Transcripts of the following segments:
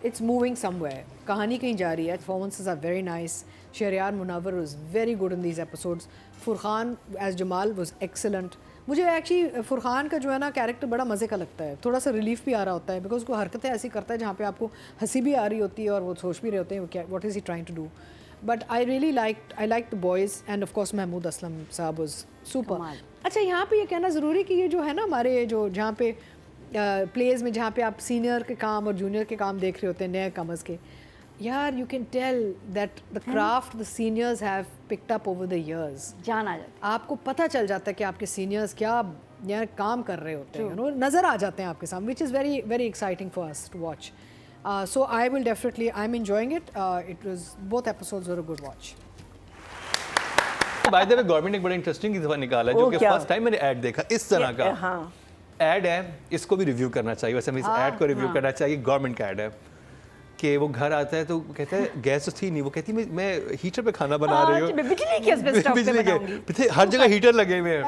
it's moving somewhere. कहानी कहीं जा रही है. Performances are very nice. Shahriyar Munawar was very good in these episodes. Furqan as Jamal was excellent. मुझे actually Furqan का जो है ना कैरेक्टर बड़ा मज़े का लगता है. थोड़ा सा रिलीफ भी आ रहा होता है बिकॉज उसको हरकतें ऐसी करता है जहाँ पे आपको हंसी भी आ रही होती है और वो सोच भी रहे होते हैं what is he trying to do. But I really like the boys and of course Mahmood Aslam sahab was super. अच्छा, यहाँ पे ये कहना ज़रूरी कि ये जो है ना हमारे जो जहाँ पे प्लेज में जहाँ पे आप सीनियर के काम और जूनियर के काम देख रहे होते हैं नए कमर्स के, यार you can tell that the craft the seniors have picked up over the years. जान आ जाता, आपको पता चल जाता है कि आपके सीनियर्स क्या यार काम कर रहे होते हैं, नज़र आ जाते हैं आपके सामने, which is very very exciting for us to watch. So I will definitely, I am enjoying it. It was both episodes were a good watch. By the way government ने बड़ा इंटरेस्टिंग दफा निकाला जो कि फर्स्ट टाइम मैंने add देखा इस तरह का. हाँ, ऐड है, इसको भी रिव्यू करना चाहिए. वैसे हमें इस ऐड को रिव्यू करना चाहिए. गवर्नमेंट का ऐड है कि वो घर आता है तो कहता है गैस तो थी नहीं, वो कहती मैं हीटर पे खाना बना रही हूँ. बिजली के स्टोव पे बनाऊंगी. हर जगह हीटर लगे हुए हैं.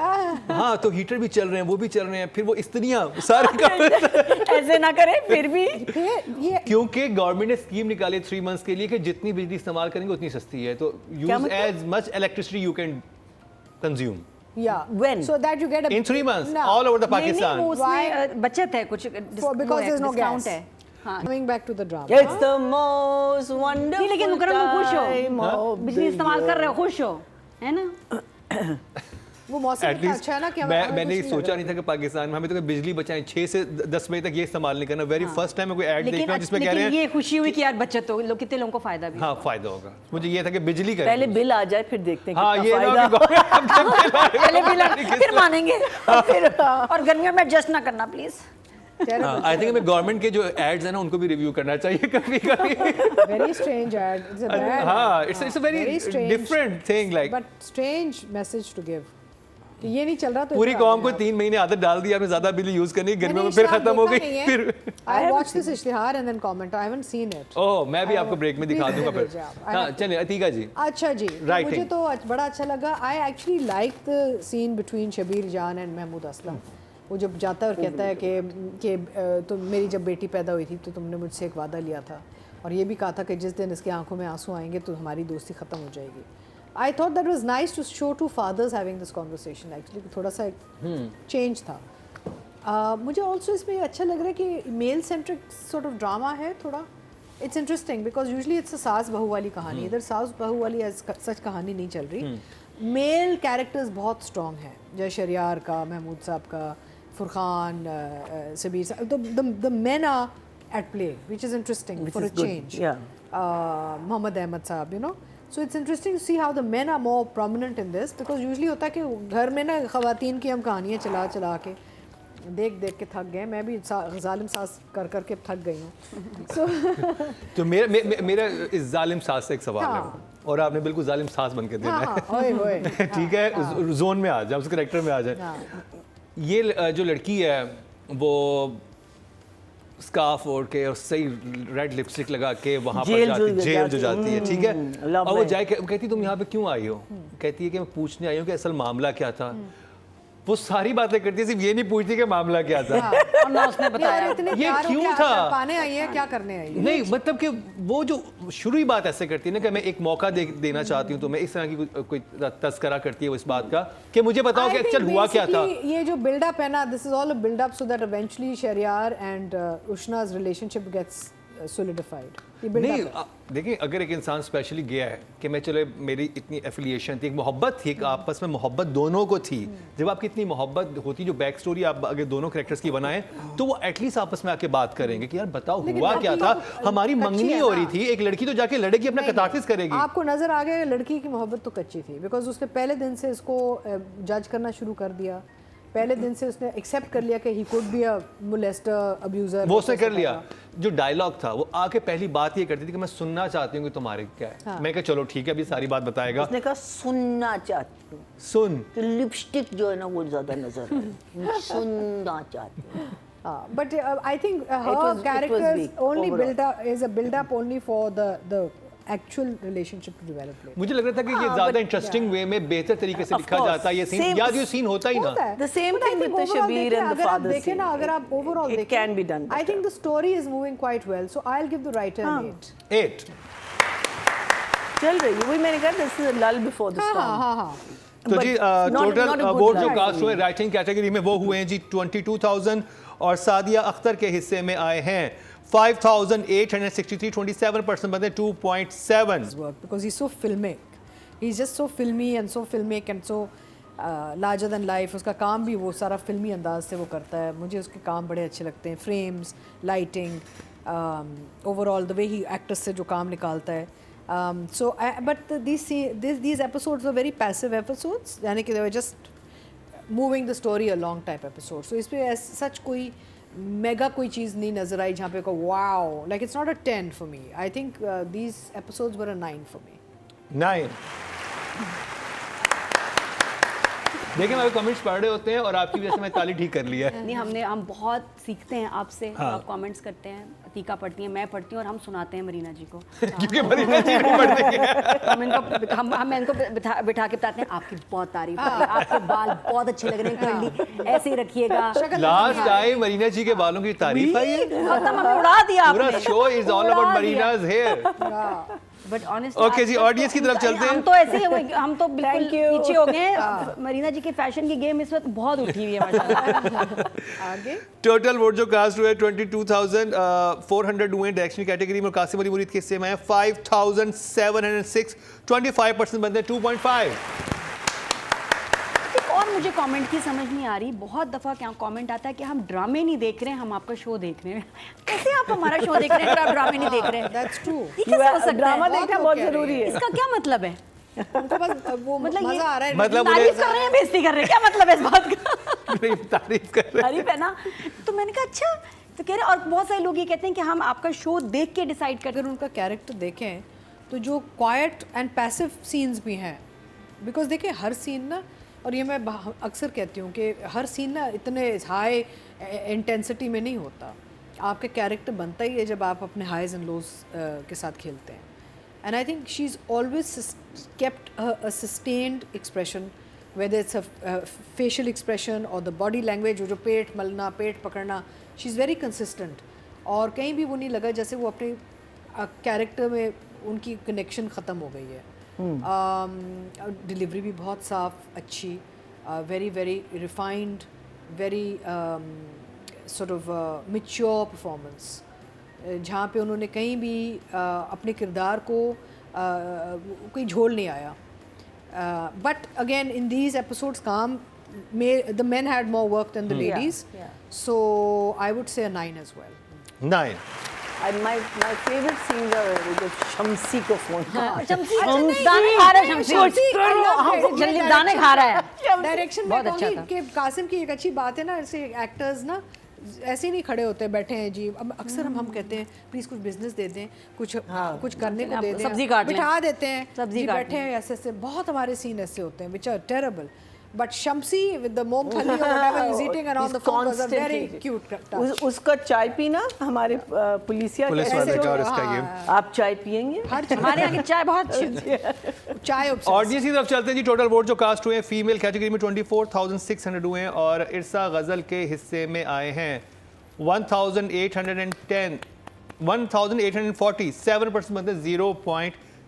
हाँ, तो हीटर भी चल रहे हैं, वो भी चल रहे हैं. फिर वो स्त्रियाँ सारे काम ऐसे ना करें फिर भी. क्योंकि गवर्नमेंट ने स्कीम निकाली 3 मंथ्स के लिए कि जितनी बिजली इस्तेमाल करेंगे उतनी सस्ती है, तो use as much electricity you can consume. Yeah. When? So that you get a... In 3 months, all over the Pakistan. उसमें बचत है कुछ. Because there's no gas. है. हाँ. Coming back to the drama. It's the most wonderful. नहीं, लेकिन मुकरम तुम खुश हो, बिजली इस्तेमाल कर रहे हो, खुश हो, है ना? वो मौसम इतना अच्छा है ना कि मैंने ये सोचा नहीं था कि पाकिस्तान में हमें तो बिजली बचाएं 6 से 10 बजे तक ये इस्तेमाल नहीं करना. वेरी फर्स्ट टाइम मैं कोई ऐड देख रहा हूं जिसमें कह रहे हैं ये खुशी हुई कि यार बचत हो, लोग कितने लोगों को फायदा भी. हाँ, फायदा होगा. मुझे ये था कि बिजली का पहले बिल आ जाए फिर देखते हैं. हाँ, ये पहले बिल फिर मानेंगे. और गर्मियों में एडजस्ट ना करना प्लीज. आई थिंक हमें गवर्नमेंट के जो एड्स हैं ना उनको भी रिव्यू करना चाहिए कभी कभी. Very strange ad. It's a bad. हाँ, it's a very different thing like. But strange message to give कि ये नहीं चल रहा. तो पूरी कौम को 3 महीने आदत डाल दी आपने ज्यादा बिजली यूज करनी, गर्मियों में फिर खत्म हो गई. फिर आई वॉच दिस इश्तिहार and then comment. I haven't seen it. Oh, मैं भी आपको ब्रेक में दिखा दूंगा फिर. हां, चलिए अतीका जी. अच्छा जी, मुझे तो बड़ा अच्छा लगा. I actually like the scene between Shabir Jaan and Mahmood Aslam. वो जब जाता है और कहता है कि तो मेरी जब बेटी पैदा हुई थी तो तुमने मुझसे एक वादा लिया था और ये भी कहा था कि जिस दिन इसकी आंखों में आंसू आएंगे तो हमारी दोस्ती ख़त्म हो जाएगी. I thought that was nice to show two fathers having this conversation actually. थोड़ा सा चेंज था. मुझे also इसमें अच्छा लग रहा है कि male centric sort of drama है थोड़ा. It's interesting because usually it's a सास बहू वाली कहानी. इधर सास बहू वाली सच कहानी नहीं चल रही. मेल कैरेक्टर्स बहुत स्ट्रॉन्ग हैं, जय शरियार का, महमूद साहब का, फुरखान, सबीर साहब. The men are at play, which is interesting for a change. Mohammad Ahmad साहब, you know. So it's interesting to see how the men are more prominent in this because usually होता है कि घर में ना ख़वातीन की हम कहानियाँ चला के देख के थक गए. मैं भी जालिम सास कर के थक गई हूँ. तो मेरा इस जालिम सास से एक सवाल है और आपने बिल्कुल जालिम सास बन के देना है. ठीक है, जोन में आ जाए, उस कैरेक्टर में आ जाए. ये जो लड़की है वो स्कार्फ ओढ़ के और सही रेड लिपस्टिक लगा के वहाँ पर जाती, जेल जो जाती है, ठीक है. और वो जाए कहती तुम यहाँ पे क्यों आई हो? कहती है कि मैं पूछने आई हूँ कि असल मामला क्या था. वो सारी बातें करती है, सिर्फ ये नहीं पूछती कि मामला क्या था. और ना उसने बताया ये क्यों था. पाने आई है, क्या करने आई है. नहीं, मतलब कि वो जो शुरू ही बात ऐसे करती है ना कि मैं एक मौका देना चाहती हूँ, तो मैं इस तरह की कोई तस्करा करती है वो इस बात का कि मुझे बताओ कि एक्चुअल हुआ क्या था. ये जो बिल्डअप है ना, this is all a buildup so that eventually Shahryar and उशना's रिलेशनशिप गेट्स solidified. नहीं, देखिए अगर एक इंसान स्पेशली गया है कि मैं चलो मेरी इतनी एफिलिएशन थी, एक मोहब्बत थी, एक आपस में मोहब्बत दोनों को थी. जब आपकी इतनी मोहब्बत होती, जो बैक स्टोरी आप अगर दोनों कैरेक्टर्स की बनाएं तो वो एटलीस्ट आपस में आके बात करेंगे कि यार बताओ हुआ क्या था. हमारी मंगनी हो रही थी, एक लड़की तो जाके लड़ेगी, अपना कतारसिस करेगी. आपको नजर आ गया लड़की की मोहब्बत तो कच्ची थी बिकॉज उसने पहले दिन से इसको जज करना शुरू कर दिया. पहले दिन से उसने एक्सेप्ट कर लिया कि he could be a molester, abuser. वो उसने कर लिया. जो डायलॉग था वो आके पहली बात ये करती थी कि मैं सुनना चाहती हूँ कि तुम्हारे क्या है. मैं कहा चलो ठीक है, अभी सारी बात बताएगा. उसने कहा सुनना चाहती हूँ. सुन तो लिपस्टिक जो है ना वो ज्यादा नजर है. सुनना चाहती हूँ. But I think her character only built up is a build up only for the actual relationship to develop later. मुझे लग रहा था कि ये ज्यादा इंटरेस्टिंग वे में बेहतर तरीके से Of लिखा course. जाता है ये सीन, Same- याद ये सीन होता ही ना। होता है। The same But I thing think with the overall Shabir देखें, and the अगर आप father देखें ना, scene. अगर आप overall It देखें, can be done I think better. the story is moving quite well, so I'll give the writer an 8. 8 चल रही है, वही मैंने कहा this is a lull before the storm. हाँ. तो But जी not total a good vote जो luck कास्ट for हुए me. राइटिंग कैटेगरी में वो हुए हैं जी 22,000 और सादिया अख्तर के हिस्से में आए हैं 5,863, 27% बनते 2.7। Work because he's so filmic. He's just so filmy and so filmic and so larger than life. उसका काम भी वो सारा फिल्मी अंदाज से वो करता है. मुझे उसके काम बड़े अच्छे लगते हैं. Frames, lighting, overall the way he actors से जो काम निकालता है. But these episodes were very passive episodes. यानी कि they were just moving the story along type episodes. So इस पे सच कोई मेगा कोई चीज़ नहीं नजर आई जहाँ पे को wow, like it's not a 10 for me. I think these episodes were a 9 for me. 9 देखिए हमारे कमेंट्स पढ़ रहे होते हैं और आपकी वजह से मैं ताली ठीक कर लिया है। नहीं हम बहुत सीखते हैं आपसे। हाँ। आप कमेंट्स करते हैं, अतीका पढ़ती है, मैं पढ़ती हूँ और हम सुनाते हैं मरीना जी को। क्योंकि मरीना जी भी पढ़ देंगे। हम इनको बिठा के बताते हैं आपकी बहुत तारीफ कर रहे हैं, आपके बाल बहुत अच्छे लग रहे हैं, कर्ली ऐसे ही रखिएगा। लास्ट टाइम मरीना जी के बालों की तारीफ आई है, खत्म, हमें उड़ा दिया पूरा आपने। शो इज ऑल उड़ा अबाउट दिया। Marina's here. But honestly Okay ji, audience की तरफ चलते हैं। हम तो ऐसे ही हम तो बिल्कुल Thank you. पीछे हो गए हैं। मरीना जी के फैशन की गेम इस वक्त बहुत उठी हुई है माशाल्लाह। आगे टोटल वोट जो कास्ट हुए 22,400 हुए डायरेक्शन कैटेगरी में, कासिम अली मुरीद के हिस्से में 5,706, 25% बनते 2.5। एक और मुझे कमेंट की समझ नहीं आ रही, बहुत दफ़ा क्या कमेंट आता है कि हम ड्रामे नहीं देख रहे हैं, हम आपका शो देख रहे हैं। कैसे आप हमारा शो देख रहे हैं अगर आप ड्रामे नहीं देख रहे हैं? That's true. ये कैसे हो सकता ड्रामा है? देखना लोग बहुत कह रहे जरूरी है। इसका क्या मतलब है? उनको बस वो मतलब मजा आ रहा है. मतलब तारीफ कर रहे हैं, बेइज्जती कर रहे हैं, क्या मतलब है इस बात का? नहीं, तारीफ कर रहे हैं। तारीफ है ना? तो मैंने कहा अच्छा, तो कह रहे हैं, और बहुत सारे लोग ये कहते हैं कि हम आपका शो देख के डिसाइड करते अगर उनका कैरेक्टर देखें तो जो क्वाइट एंड पैसिव सीन्स भी हैं, बिकॉज देखिए हर सीन ना, और ये मैं अक्सर कहती हूँ कि हर सीन ना इतने हाई इंटेंसिटी में नहीं होता. आपका कैरेक्टर बनता ही है जब आप अपने हाइज एंड लोज के साथ खेलते हैं. And I think she is always kept a sustained expression, whether it's a facial expression or the body language, जो पेट मलना, पेट पकड़ना, शी इज़ वेरी कंसिस्टेंट. और कहीं भी वो नहीं लगा जैसे वो अपने कैरेक्टर में उनकी कनेक्शन ख़त्म हो गई है. डिलीवरी भी बहुत साफ, अच्छी, very very refined, very sort of mature performance, जहाँ पे उन्होंने कहीं भी अपने किरदार को कोई झोल नहीं आया. But again in these episodes the men had more work than the ladies. yeah. So I would say a 9 as well. 9 And my favorite scenes are जब शम्सी को फोन दाने खा रहा है, जल्दी दाने खा रहा है। डायरेक्शन में बहुत अच्छा कहूँगी था। कि कासिम की एक अच्छी बात है ना, ऐसे एक्टर्स ना ऐसे ही नहीं खड़े होते बैठे हैं जी. अब अक्सर हम कहते हैं प्लीज कुछ बिजनेस दे दें, कुछ करने को दे दें, सब्जी काट लें। बिठा देते हैं सब्जी जी, काट बैठे हैं ऐसे ऐसे. बहुत हमारे सीन ऐसे होते हैं which are terrible. But Shamsi with the moongfali or whatever he's eating around the phone was a very cute touch. उसका चाय पीना हमारे पुलिसिया पुलिस के वाले ऐसे का और हो- इसका ये आप चाय पियेंगे? हर चीज हमारे यहाँ की चाय बहुत अच्छी। चाय ऑडियंस की तरफ चलते हैं जी. टोटल वोट जो कास्ट हुए हैं फीमेल कैटेगरी में 24,600 हुए हैं और इरसा गजल के हिस्से में आए हैं 1,810, 1,840, 7% बनते 0.6।